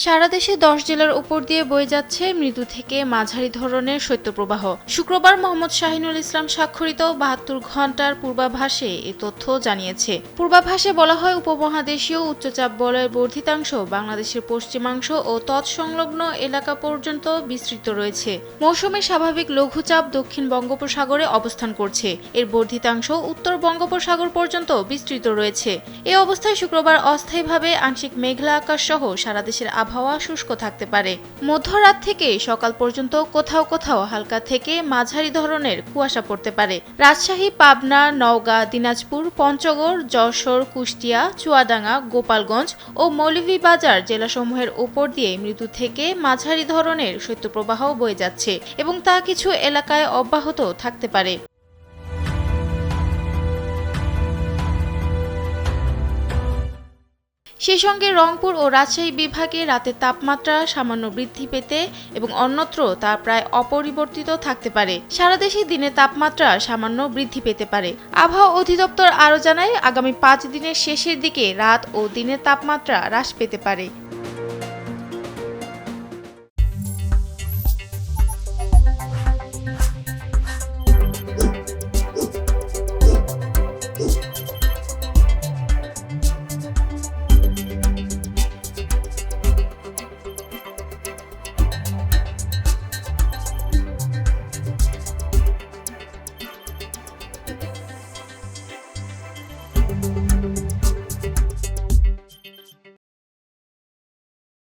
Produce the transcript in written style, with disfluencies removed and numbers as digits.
সারা দেশে 10 জেলার উপর দিয়ে বয়ে যাচ্ছে মৃদু থেকে মাঝারি ধরনের শৈত্যপ্রবাহ। শুক্রবার মোহাম্মদ শাহিনুল ইসলাম স্বাক্ষরিত 72 ঘণ্টার পূর্বাভাসে এ তথ্য জানিয়েছে। পূর্বাভাসে বলা হয়, উপমহাদেশীয় উচ্চচাপ বলয়ের বর্ধিতাংশ বাংলাদেশের পশ্চিমাংশ ও তৎসংলগ্ন এলাকা পর্যন্ত বিস্তৃত রয়েছে। মৌসুমে স্বাভাবিক লঘুচাপ দক্ষিণ বঙ্গোপসাগরে অবস্থান করছে। এর বর্ধিতাংশ উত্তর বঙ্গোপসাগর পর্যন্ত বিস্তৃত রয়েছে। এ অবস্থায় শুক্রবার অস্থায়ীভাবে আংশিক মেঘলা আকাশ সহ সারা দেশের আবহাওয়া শুষ্ক থাকতে পারে। মধ্যরাত থেকে সকাল পর্যন্ত কোথাও কোথাও হালকা থেকে মাঝারি ধরনের কুয়াশা পড়তে পারে। রাজশাহী, পাবনা, নওগাঁ, দিনাজপুর, পঞ্চগড়, যশোর, কুষ্টিয়া, চুয়াডাঙ্গা, গোপালগঞ্জ ও মৌলভীবাজার জেলাসমূহের উপর দিয়ে মৃদু থেকে মাঝারি ধরনের শৈত্যপ্রবাহ বয়ে যাচ্ছে এবং তা কিছু এলাকায় অব্যাহত থাকতে পারে। সেই সঙ্গে রংপুর ও রাজশাহী বিভাগে রাতের তাপমাত্রা সামান্য বৃদ্ধি পেতে এবং অন্যত্র তা প্রায় অপরিবর্তিত থাকতে পারে। সারা দেশে দিনের তাপমাত্রা সামান্য বৃদ্ধি পেতে পারে। আবহাওয়া অধিদপ্তর আরও জানায়, আগামী 5 দিনের শেষের দিকে রাত ও দিনের তাপমাত্রা হ্রাস পেতে পারে।